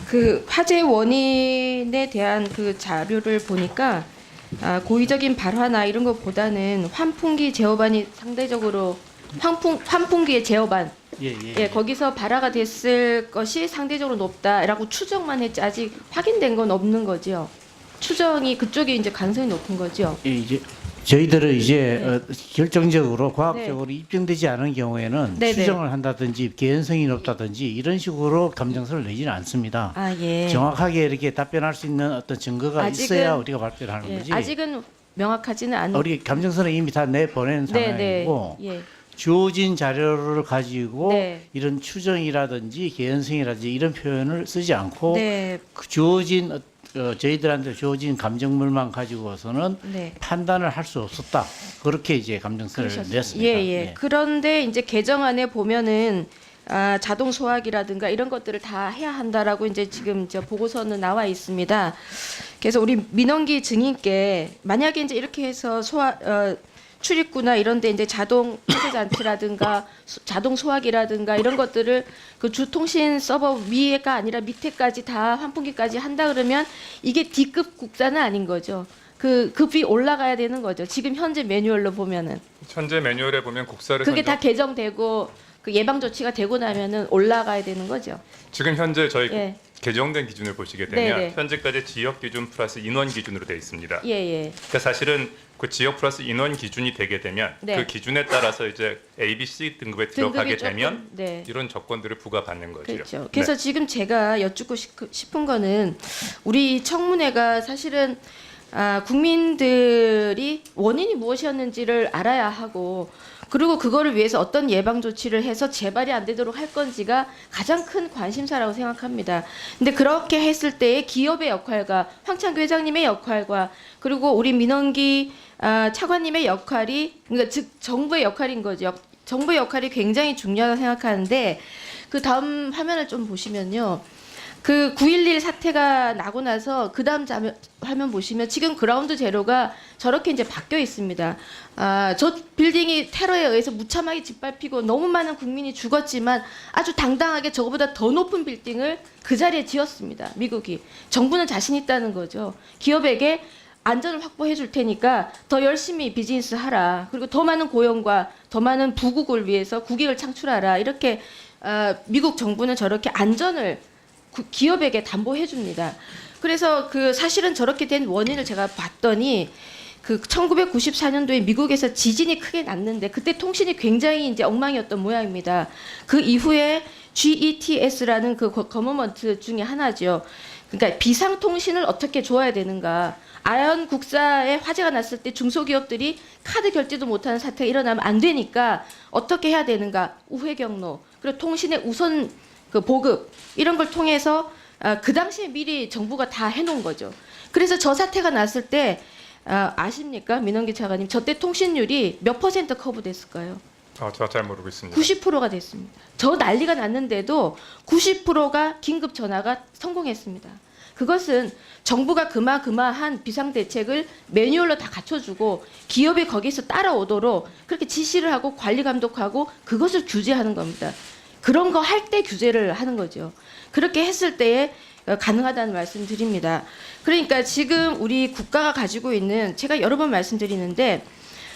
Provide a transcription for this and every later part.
그 화재 원인에 대한 그 자료를 보니까 고의적인 발화나 이런 것보다는 환풍기 제어반이 상대적으로 환풍기의 제어반 예, 거기서 발화가 됐을 것이 상대적으로 높다라고 추정만 했지 아직 확인된 건 없는 거죠. 추정이 그쪽이 이제 가능성이 높은 거죠. 예, 이제 저희들은 이제 결정적으로 과학적으로 입증되지 않은 경우에는 네네. 추정을 한다든지 개연성이 높다든지 이런 식으로 감정서를 내지는 않습니다. 아 예. 정확하게 이렇게 답변할 수 있는 어떤 증거가 있어야 우리가 발표를 하는 예, 거지. 아직은 명확하지는 않은. 우리 감정서는 이미 다 내보낸 상황이고 예. 주어진 자료를 가지고 네. 이런 추정이라든지 개연성이라든지 이런 표현을 쓰지 않고 네. 그 주어진 저희들한테 주어진 감정물만 가지고서는 네. 판단을 할 수 없었다. 그렇게 이제 감정서를 냈습니다. 예. 그런데 이제 개정안에 보면은 자동 소화기라든가 이런 것들을 다 해야 한다라고 이제 지금 저 보고서는 나와 있습니다. 그래서 우리 민원기 증인께 만약에 이제 이렇게 해서 출입구나 이런데 이제 자동 폐쇄 장치라든가 자동 소화기라든가 이런 것들을 그 주통신 서버 위에가 아니라 밑에까지 다 환풍기까지 한다 그러면 이게 D급 국사는 아닌 거죠. 그 급이 올라가야 되는 거죠. 지금 현재 매뉴얼로 보면은 현재 매뉴얼에 보면 국사를 그게 다 개정되고 그 예방 조치가 되고 나면은 올라가야 되는 거죠. 지금 현재 저희 예. 개정된 기준을 보시게 되면 네네. 현재까지 지역 기준 플러스 인원 기준으로 되어 있습니다. 예. 그러니까 사실은 그 지역 플러스 인원 기준이 되게 되면 네. 그 기준에 따라서 이제 A, B, C 등급에 들어가게 등급이 조금, 되면 네. 이런 조건들을 부과받는 거죠. 그렇죠. 그래서 지금 제가 여쭙고 싶은 거는 우리 청문회가 사실은 국민들이 원인이 무엇이었는지를 알아야 하고 그리고 그거를 위해서 어떤 예방 조치를 해서 재발이 안 되도록 할 건지가 가장 큰 관심사라고 생각합니다. 근데 그렇게 했을 때의 기업의 역할과 황창규 회장님의 역할과 그리고 우리 민원기 차관님의 역할이 그러니까 즉 정부의 역할인 거죠. 정부의 역할이 굉장히 중요하다고 생각하는데 그 다음 화면을 좀 보시면요. 그 9.11 사태가 나고 나서 그 다음 화면 보시면 지금 그라운드 제로가 저렇게 이제 바뀌어 있습니다. 저 빌딩이 테러에 의해서 무참하게 짓밟히고 너무 많은 국민이 죽었지만 아주 당당하게 저거보다 더 높은 빌딩을 그 자리에 지었습니다. 미국이. 정부는 자신 있다는 거죠. 기업에게 안전을 확보해 줄 테니까 더 열심히 비즈니스 하라. 그리고 더 많은 고용과 더 많은 부국을 위해서 국익을 창출하라. 이렇게 미국 정부는 저렇게 안전을 기업에게 담보해 줍니다. 그래서 그 사실은 저렇게 된 원인을 제가 봤더니 그 1994년도에 미국에서 지진이 크게 났는데 그때 통신이 굉장히 이제 엉망이었던 모양입니다. 그 이후에 GETS라는 그 거머먼트 중에 하나죠. 그러니까 비상 통신을 어떻게 줘야 되는가. 아연 국사에 화재가 났을 때 중소기업들이 카드 결제도 못하는 사태가 일어나면 안 되니까 어떻게 해야 되는가. 우회 경로 그리고 통신의 우선 그 보급 이런 걸 통해서 그 당시에 미리 정부가 다 해놓은 거죠. 그래서 저 사태가 났을 때 아십니까, 민원기 차관님? 저 때 통신율이 몇 % 커브됐을까요? 저 잘 모르고 있습니다. 90%가 됐습니다. 저 난리가 났는데도 90%가 긴급 전화가 성공했습니다. 그것은 정부가 그마한 비상대책을 매뉴얼로 다 갖춰주고 기업이 거기서 따라오도록 그렇게 지시를 하고 관리 감독하고 그것을 규제하는 겁니다. 그런 거 할 때 규제를 하는 거죠. 그렇게 했을 때에 가능하다는 말씀 드립니다. 그러니까 지금 우리 국가가 가지고 있는 제가 여러 번 말씀드리는데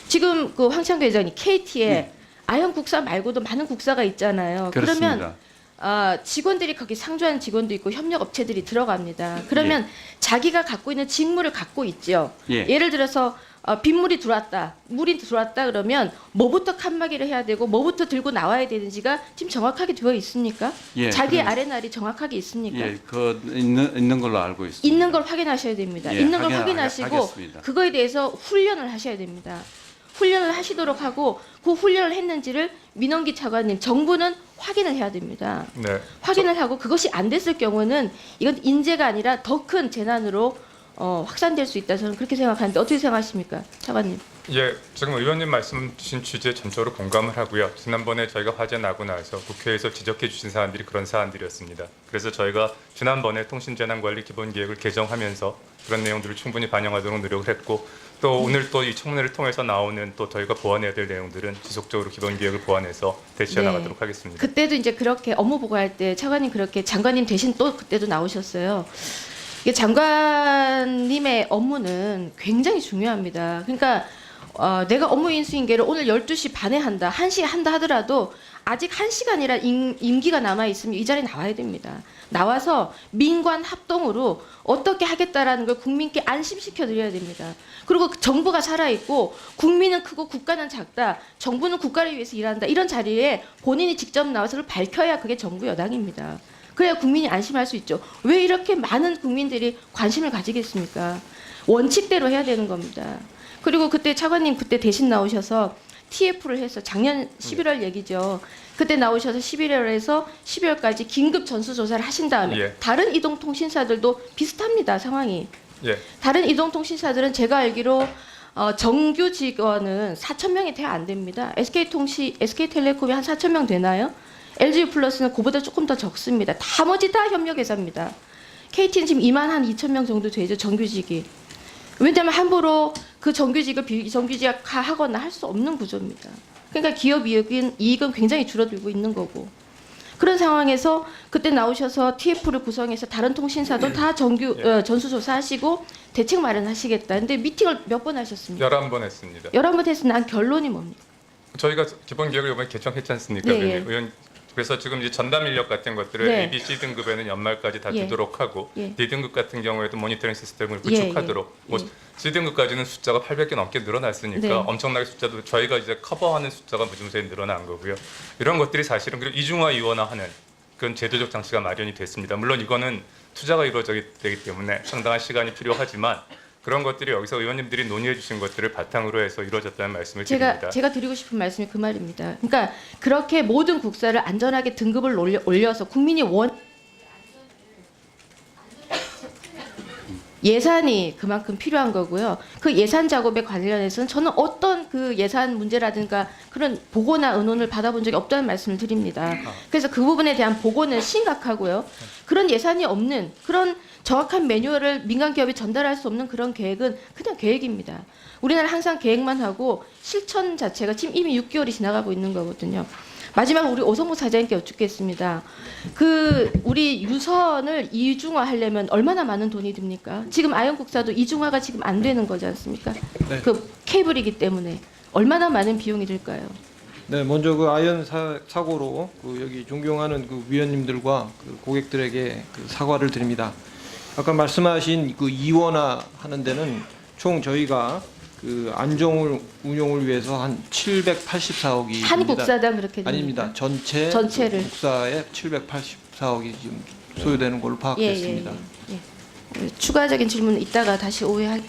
지금 그 황창규 회장이 KT에 아현 국사 말고도 많은 국사가 있잖아요. 그렇습니다. 그러면 직원들이 거기 상주하는 직원도 있고 협력 업체들이 들어갑니다. 그러면 자기가 갖고 있는 직무를 갖고 있죠. 예를 들어서 빗물이 들어왔다, 물이 들어왔다 그러면 뭐부터 칸막이를 해야 되고 뭐부터 들고 나와야 되는지가 지금 정확하게 되어 있습니까? 자기 아레날이 정확하게 있습니까? 그 있는 걸로 알고 있습니다. 있는 걸 확인하셔야 됩니다. 있는 걸 확인하시고 하겠습니다. 그거에 대해서 훈련을 하셔야 됩니다. 훈련을 하시도록 하고 그 훈련을 했는지를 민원기 차관님, 정부는 확인을 해야 됩니다. 네. 확인을 하고 그것이 안 됐을 경우는 이건 인재가 아니라 더 큰 재난으로 확산될 수 있다. 저는 그렇게 생각하는데 어떻게 생각하십니까, 차관님? 예, 지금 의원님 말씀 주신 취지에 전적으로 공감을 하고요. 지난번에 저희가 화제 나고 나서 국회에서 지적해 주신 사안들이 그런 사안들이었습니다. 그래서 저희가 지난번에 통신재난관리기본계획을 개정하면서 그런 내용들을 충분히 반영하도록 노력을 했고 또 오늘 또 이 청문회를 통해서 나오는 또 저희가 보완해야 될 내용들은 지속적으로 기본계획을 보완해서 대처해 네. 나가도록 하겠습니다. 그때도 이제 그렇게 업무 보고할 때 차관님 그렇게 장관님 대신 또 그때도 나오셨어요. 이게 장관님의 업무는 굉장히 중요합니다. 그러니까 내가 업무 인수인계를 오늘 12시 반에 한다, 1시에 한다 하더라도 아직 1시간이라 임기가 남아있으면 이 자리에 나와야 됩니다. 나와서 민관 합동으로 어떻게 하겠다라는 걸 국민께 안심시켜 드려야 됩니다. 그리고 정부가 살아있고 국민은 크고 국가는 작다. 정부는 국가를 위해서 일한다. 이런 자리에 본인이 직접 나와서 그걸 밝혀야 그게 정부 여당입니다. 그래야 국민이 안심할 수 있죠. 왜 이렇게 많은 국민들이 관심을 가지겠습니까? 원칙대로 해야 되는 겁니다. 그리고 그때 차관님 그때 대신 나오셔서 TF를 해서 작년 11월 얘기죠. 그때 나오셔서 11월에서 12월까지 긴급 전수조사를 하신 다음에 예. 다른 이동통신사들도 비슷합니다. 상황이. 예, 다른 이동통신사들은 제가 알기로 정규 직원은 4,000명이 돼 안 됩니다. SK텔레콤이 한 4,000명 되나요? LG플러스는 그보다 조금 더 적습니다. 나머지 다 협력회사입니다. KT는 지금 2만 한 2,000명 정도 되죠. 정규직이. 왜냐하면 함부로 그 정규직을 비정규직화하거나 할 수 없는 구조입니다. 그러니까 기업 이익은 굉장히 줄어들고 있는 거고. 그런 상황에서 그때 나오셔서 TF를 구성해서 다른 통신사도 다 전수조사하시고 대책 마련하시겠다. 근데 미팅을 몇 번 하셨습니까? 11번 했습니다. 11번 했으면 난 결론이 뭡니까? 저희가 기본계획을 이번에 개정했지 않습니까? 네, 의원님? 예. 의원 그래서 지금 이제 전담 인력 같은 것들을 네. A, B, C 등급에는 연말까지 다 예. 두도록 하고 예. D 등급 같은 경우에도 모니터링 시스템을 예, 구축하도록 예. 뭐 C 등급까지는 숫자가 800개 넘게 늘어났으니까 네. 엄청나게 숫자도 저희가 이제 커버하는 숫자가 무증서에 늘어난 거고요. 이런 것들이 사실은 그리고 이중화 이원화하는 그런 제도적 장치가 마련이 됐습니다. 물론 이거는 투자가 이루어지기 때문에 상당한 시간이 필요하지만 그런 것들이 여기서 의원님들이 논의해 주신 것들을 바탕으로 해서 이루어졌다는 말씀을 드립니다. 제가 드리고 싶은 말씀이 그 말입니다. 그러니까 그렇게 모든 국사를 안전하게 등급을 올려서 국민이 예산이 그만큼 필요한 거고요. 그 예산 작업에 관련해서는 저는 어떤 그 예산 문제라든가 그런 보고나 의논을 받아본 적이 없다는 말씀을 드립니다. 그래서 그 부분에 대한 보고는 심각하고요. 그런 예산이 없는 그런 정확한 매뉴얼을 민간 기업이 전달할 수 없는 그런 계획은 그냥 계획입니다. 우리나라 항상 계획만 하고 실천 자체가 지금 이미 6개월이 지나가고 있는 거거든요. 마지막 우리 오성무 사장님께 여쭙겠습니다. 그 우리 유선을 이중화하려면 얼마나 많은 돈이 듭니까? 지금 아연국사도 이중화가 지금 안 되는 거지 않습니까? 네. 그 케이블이기 때문에 얼마나 많은 비용이 들까요? 네, 먼저 그 아연 사고로 그 여기 존경하는 그 위원님들과 그 고객들에게 그 사과를 드립니다. 아까 말씀하신 그 이원화 하는 데는 총 저희가 그 안정 운용을 위해서 한 784억이 한 국사당 그렇게 됩니까? 아닙니다. 전체를. 국사에 784억이 지금 소요되는 걸로 파악됐습니다. 예. 추가적인 질문 이따가 다시 오해할